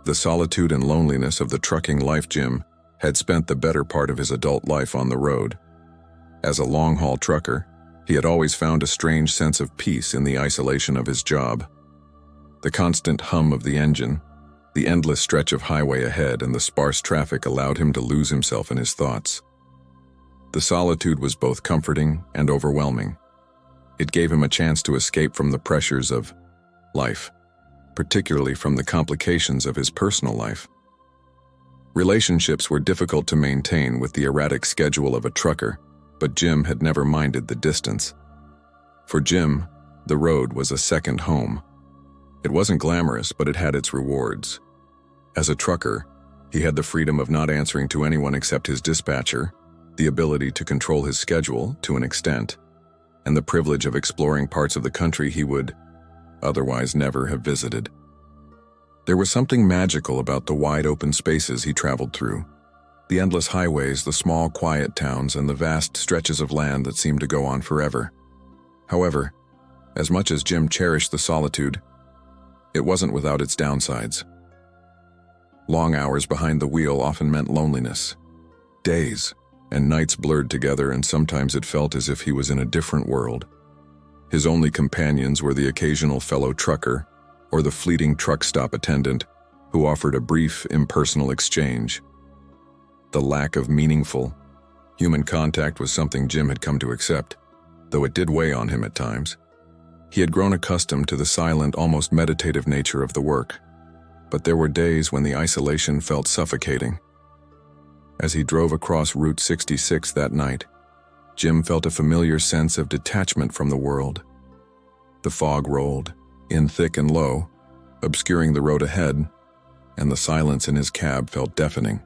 The solitude and loneliness of the trucking life. Jim had spent the better part of his adult life on the road. As a long-haul trucker, he had always found a strange sense of peace in the isolation of his job. The constant hum of the engine, the endless stretch of highway ahead, and the sparse traffic allowed him to lose himself in his thoughts. The solitude was both comforting and overwhelming. It gave him a chance to escape from the pressures of life, particularly from the complications of his personal life. Relationships were difficult to maintain with the erratic schedule of a trucker, but Jim had never minded the distance. For Jim, the road was a second home. It wasn't glamorous, but it had its rewards. As a trucker, he had the freedom of not answering to anyone except his dispatcher, the ability to control his schedule to an extent, and the privilege of exploring parts of the country he would otherwise never have visited. There was something magical about the wide open spaces he traveled through, the endless highways, the small quiet towns, and the vast stretches of land that seemed to go on forever. However, as much as Jim cherished the solitude, it wasn't without its downsides. Long hours behind the wheel often meant loneliness. Days and nights blurred together, and sometimes it felt as if he was in a different world. His only companions were the occasional fellow trucker or the fleeting truck stop attendant who offered a brief, impersonal exchange. The lack of meaningful human contact was something Jim had come to accept, though it did weigh on him at times. He had grown accustomed to the silent, almost meditative nature of the work, but there were days when the isolation felt suffocating. As he drove across Route 66 that night, Jim felt a familiar sense of detachment from the world. The fog rolled in thick and low, obscuring the road ahead, and the silence in his cab felt deafening.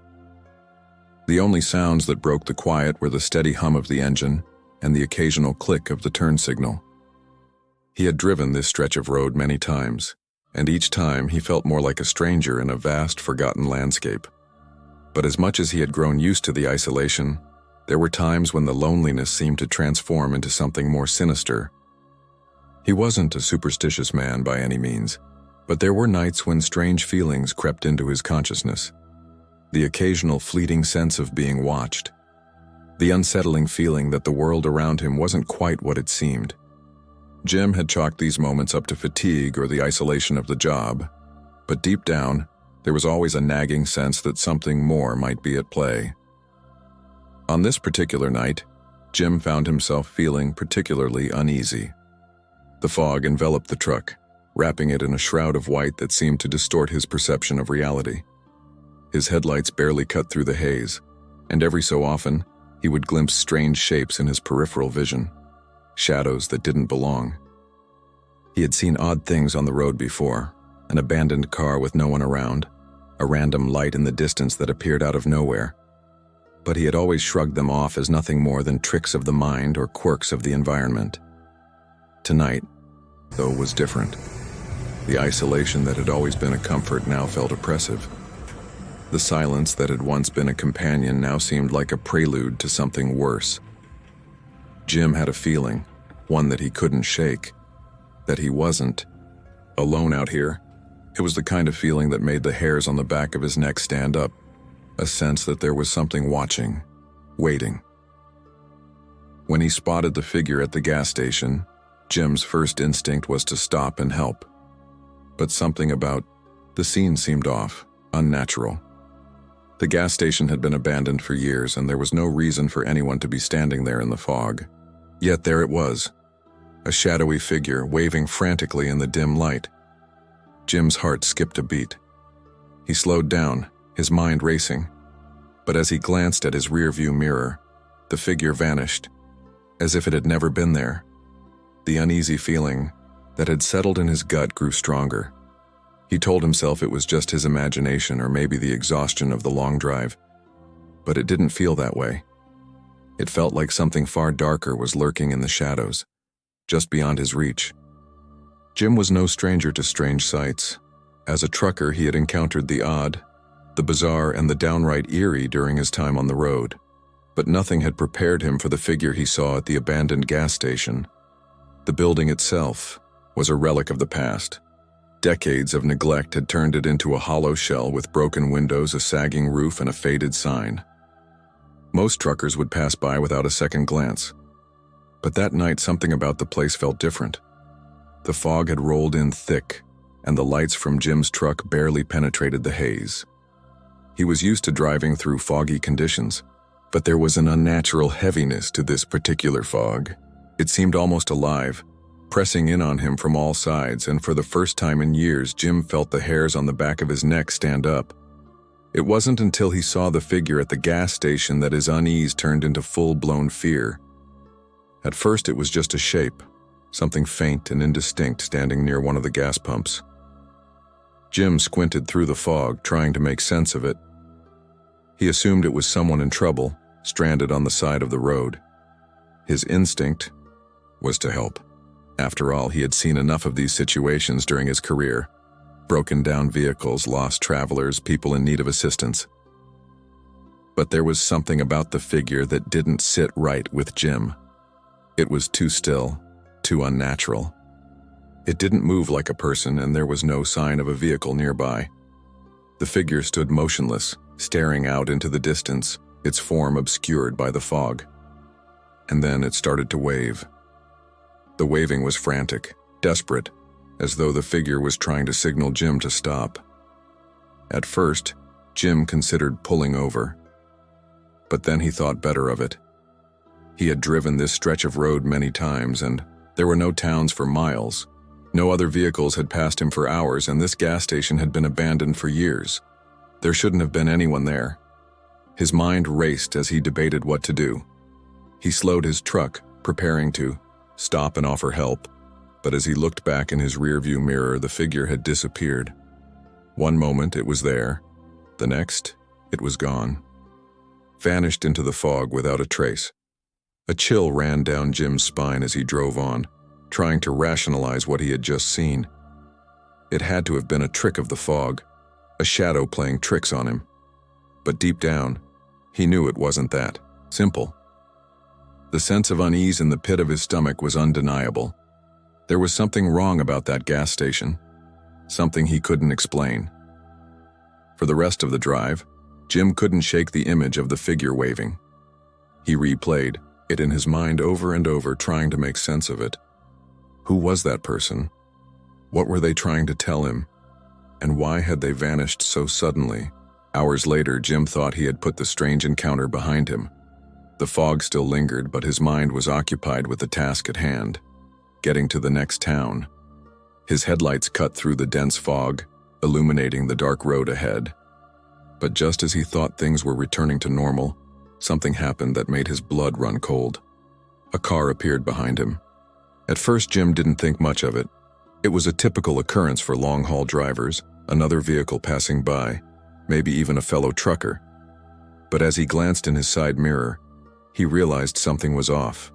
The only sounds that broke the quiet were the steady hum of the engine and the occasional click of the turn signal. He had driven this stretch of road many times, and each time he felt more like a stranger in a vast, forgotten landscape. But as much as he had grown used to the isolation, there were times when the loneliness seemed to transform into something more sinister. He wasn't a superstitious man by any means, but there were nights when strange feelings crept into his consciousness. The occasional fleeting sense of being watched. The unsettling feeling that the world around him wasn't quite what it seemed. Jim had chalked these moments up to fatigue or the isolation of the job, but deep down, there was always a nagging sense that something more might be at play. On this particular night, Jim found himself feeling particularly uneasy. The fog enveloped the truck, wrapping it in a shroud of white that seemed to distort his perception of reality. His headlights barely cut through the haze, and every so often, he would glimpse strange shapes in his peripheral vision, shadows that didn't belong. He had seen odd things on the road before, an abandoned car with no one around, a random light in the distance that appeared out of nowhere. But he had always shrugged them off as nothing more than tricks of the mind or quirks of the environment. Tonight, though, was different. The isolation that had always been a comfort now felt oppressive. The silence that had once been a companion now seemed like a prelude to something worse. Jim had a feeling, one that he couldn't shake, that he wasn't alone out here. It was the kind of feeling that made the hairs on the back of his neck stand up, a sense that there was something watching, waiting. When he spotted the figure at the gas station, Jim's first instinct was to stop and help. But something about the scene seemed off, unnatural. The gas station had been abandoned for years, and there was no reason for anyone to be standing there in the fog. Yet there it was, a shadowy figure waving frantically in the dim light. Jim's heart skipped a beat. He slowed down, his mind racing. But as he glanced at his rearview mirror, the figure vanished, as if it had never been there. The uneasy feeling that had settled in his gut grew stronger. He told himself it was just his imagination or maybe the exhaustion of the long drive. But it didn't feel that way. It felt like something far darker was lurking in the shadows, just beyond his reach. Jim was no stranger to strange sights. As a trucker, he had encountered the odd, the bizarre, and the downright eerie during his time on the road. But nothing had prepared him for the figure he saw at the abandoned gas station. The building itself was a relic of the past, Decades of neglect had turned it into a hollow shell with broken windows, a sagging roof, and a faded sign. Most truckers would pass by without a second glance. But that night, something about the place felt different. The fog had rolled in thick, and the lights from Jim's truck barely penetrated the haze. He was used to driving through foggy conditions, but there was an unnatural heaviness to this particular fog. It seemed almost alive, pressing in on him from all sides, and for the first time in years, Jim felt the hairs on the back of his neck stand up. It wasn't until he saw the figure at the gas station that his unease turned into full-blown fear. At first, it was just a shape, something faint and indistinct standing near one of the gas pumps. Jim squinted through the fog, trying to make sense of it. He assumed it was someone in trouble, stranded on the side of the road. His instinct was to help. After all, he had seen enough of these situations during his career. Broken down vehicles, lost travelers, people in need of assistance. But there was something about the figure that didn't sit right with Jim. It was too still, too unnatural. It didn't move like a person, and there was no sign of a vehicle nearby. The figure stood motionless, staring out into the distance, its form obscured by the fog. And then it started to wave. The waving was frantic, desperate, as though the figure was trying to signal Jim to stop. At first, Jim considered pulling over. But then he thought better of it. He had driven this stretch of road many times, and there were no towns for miles. No other vehicles had passed him for hours, and this gas station had been abandoned for years. There shouldn't have been anyone there. His mind raced as he debated what to do. He slowed his truck, preparing to stop and offer help, but as he looked back in his rearview mirror, the figure had disappeared. One moment it was there, the next it was gone. Vanished into the fog without a trace. A chill ran down Jim's spine as he drove on, trying to rationalize what he had just seen. It had to have been a trick of the fog, a shadow playing tricks on him. But deep down, he knew it wasn't that simple. The sense of unease in the pit of his stomach was undeniable. There was something wrong about that gas station, something he couldn't explain. For the rest of the drive, Jim couldn't shake the image of the figure waving. He replayed it in his mind over and over, trying to make sense of it. Who was that person? What were they trying to tell him? And why had they vanished so suddenly? Hours later, Jim thought he had put the strange encounter behind him. The fog still lingered, but his mind was occupied with the task at hand, getting to the next town. His headlights cut through the dense fog, illuminating the dark road ahead. But just as he thought things were returning to normal, something happened that made his blood run cold. A car appeared behind him. At first, Jim didn't think much of it. It was a typical occurrence for long-haul drivers, another vehicle passing by, maybe even a fellow trucker. But as he glanced in his side mirror, he realized something was off.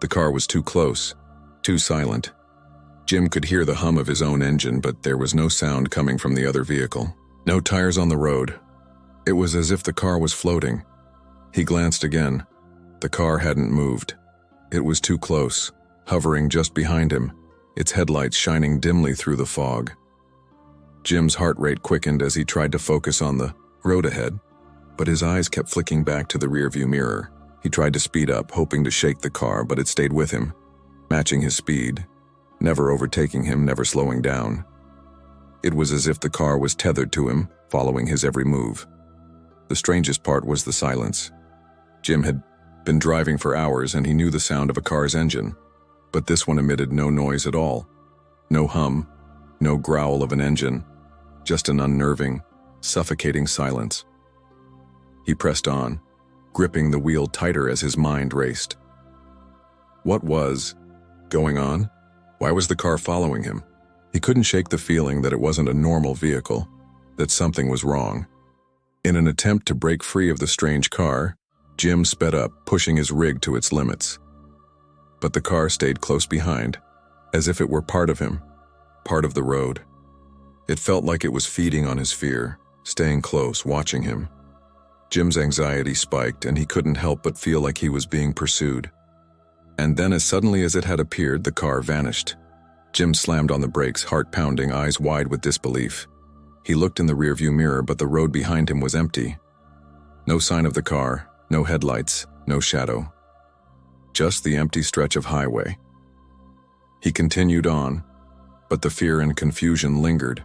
The car was too close, too silent. Jim could hear the hum of his own engine, but there was no sound coming from the other vehicle. No tires on the road. It was as if the car was floating. He glanced again. The car hadn't moved. It was too close, hovering just behind him, its headlights shining dimly through the fog. Jim's heart rate quickened as he tried to focus on the road ahead, but his eyes kept flicking back to the rearview mirror. He tried to speed up, hoping to shake the car, but it stayed with him, matching his speed, never overtaking him, never slowing down. It was as if the car was tethered to him, following his every move. The strangest part was the silence. Jim had been driving for hours, and he knew the sound of a car's engine, but this one emitted no noise at all. No hum, no growl of an engine, just an unnerving, suffocating silence. He pressed on, gripping the wheel tighter as his mind raced. What was going on? Why was the car following him? He couldn't shake the feeling that it wasn't a normal vehicle, that something was wrong. In an attempt to break free of the strange car, Jim sped up, pushing his rig to its limits. But the car stayed close behind, as if it were part of him, part of the road. It felt like it was feeding on his fear, staying close, watching him. Jim's anxiety spiked, and he couldn't help but feel like he was being pursued. And then, as suddenly as it had appeared, the car vanished. Jim slammed on the brakes, heart pounding, eyes wide with disbelief. He looked in the rearview mirror, but the road behind him was empty. No sign of the car, no headlights, no shadow. Just the empty stretch of highway. He continued on, but the fear and confusion lingered.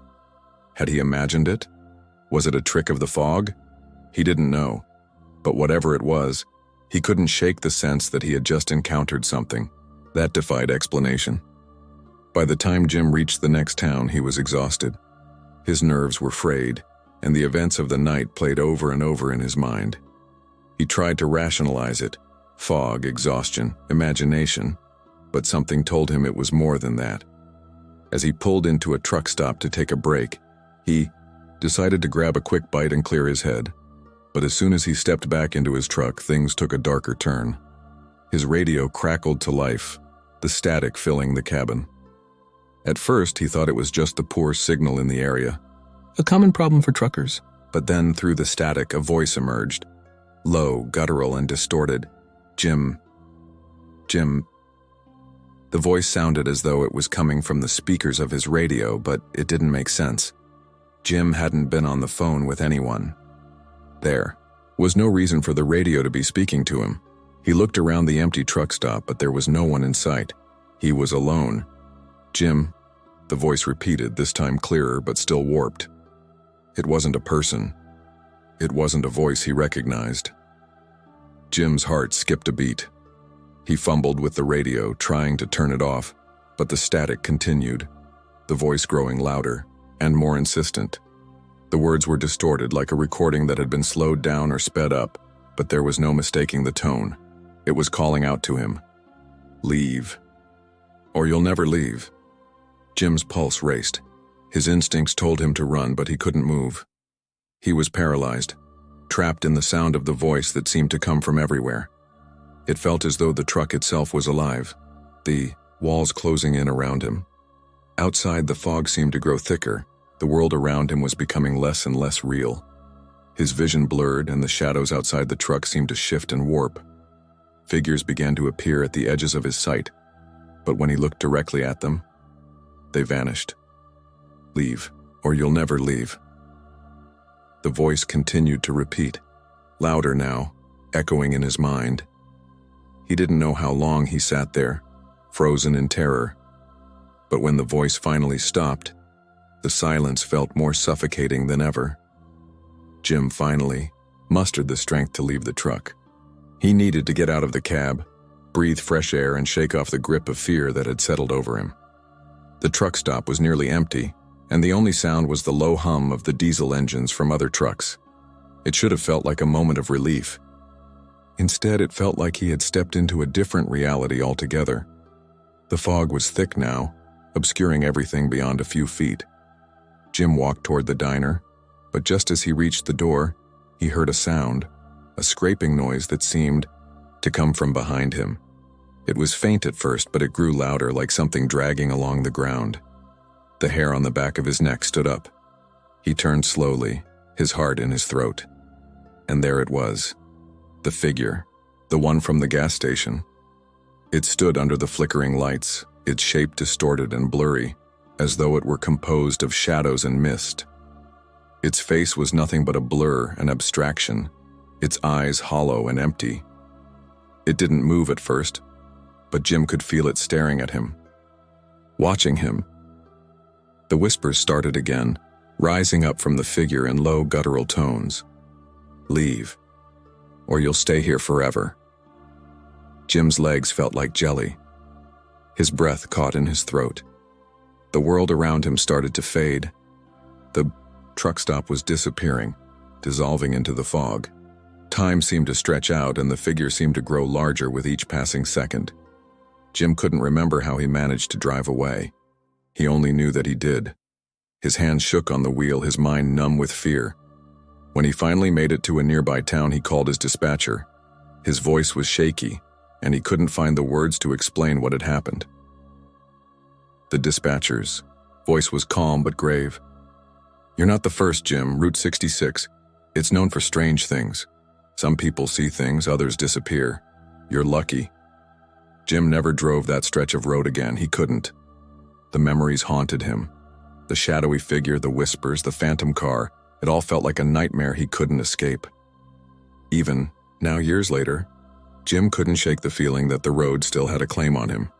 Had he imagined it? Was it a trick of the fog? He didn't know. But whatever it was, he couldn't shake the sense that he had just encountered something. That defied explanation. By the time Jim reached the next town, he was exhausted. His nerves were frayed, and the events of the night played over and over in his mind. He tried to rationalize it. Fog, exhaustion, imagination. But something told him it was more than that. As he pulled into a truck stop to take a break, he decided to grab a quick bite and clear his head. But as soon as he stepped back into his truck, things took a darker turn. His radio crackled to life, the static filling the cabin. At first, he thought it was just the poor signal in the area, a common problem for truckers. But then, through the static, a voice emerged, low, guttural, and distorted. Jim. The voice sounded as though it was coming from the speakers of his radio, but it didn't make sense. Jim hadn't been on the phone with anyone. There was no reason for the radio to be speaking to him. He looked around the empty truck stop, but there was no one in sight. He was alone. Jim, the voice repeated, this time clearer but still warped. It wasn't a person. It wasn't a voice he recognized. Jim's heart skipped a beat. He fumbled with the radio, trying to turn it off, but the static continued, the voice growing louder and more insistent. The words were distorted, like a recording that had been slowed down or sped up, but there was no mistaking the tone. It was calling out to him. Leave. Or you'll never leave. Jim's pulse raced. His instincts told him to run, but he couldn't move. He was paralyzed, trapped in the sound of the voice that seemed to come from everywhere. It felt as though the truck itself was alive, the walls closing in around him. Outside, the fog seemed to grow thicker. The world around him was becoming less and less real. His vision blurred, and the shadows outside the truck seemed to shift and warp. Figures began to appear at the edges of his sight, but when he looked directly at them, they vanished. Leave, or you'll never leave. The voice continued to repeat, louder now, echoing in his mind. He didn't know how long he sat there, frozen in terror. But when the voice finally stopped, the silence felt more suffocating than ever. Jim finally mustered the strength to leave the truck. He needed to get out of the cab, breathe fresh air, and shake off the grip of fear that had settled over him. The truck stop was nearly empty, and the only sound was the low hum of the diesel engines from other trucks. It should have felt like a moment of relief. Instead, it felt like he had stepped into a different reality altogether. The fog was thick now, obscuring everything beyond a few feet. Jim walked toward the diner, but just as he reached the door, he heard a sound, a scraping noise that seemed to come from behind him. It was faint at first, but it grew louder, like something dragging along the ground. The hair on the back of his neck stood up. He turned slowly, his heart in his throat. And there it was. The figure, the one from the gas station. It stood under the flickering lights, its shape distorted and blurry, as though it were composed of shadows and mist. Its face was nothing but a blur, an abstraction, its eyes hollow and empty. It didn't move at first, but Jim could feel it staring at him, watching him. The whispers started again, rising up from the figure in low, guttural tones. Leave, or you'll stay here forever. Jim's legs felt like jelly. His breath caught in his throat. The world around him started to fade. The truck stop was disappearing, dissolving into the fog. Time seemed to stretch out, and the figure seemed to grow larger with each passing second. Jim couldn't remember how he managed to drive away. He only knew that he did. His hands shook on the wheel, his mind numb with fear. When he finally made it to a nearby town, he called his dispatcher. His voice was shaky, and he couldn't find the words to explain what had happened. The dispatcher's voice was calm but grave. You're not the first, Jim. Route 66. It's known for strange things. Some people see things, others disappear. You're lucky. Jim never drove that stretch of road again. He couldn't. The memories haunted him. The shadowy figure, the whispers, the phantom car, it all felt like a nightmare he couldn't escape. Even, now years later, Jim couldn't shake the feeling that the road still had a claim on him.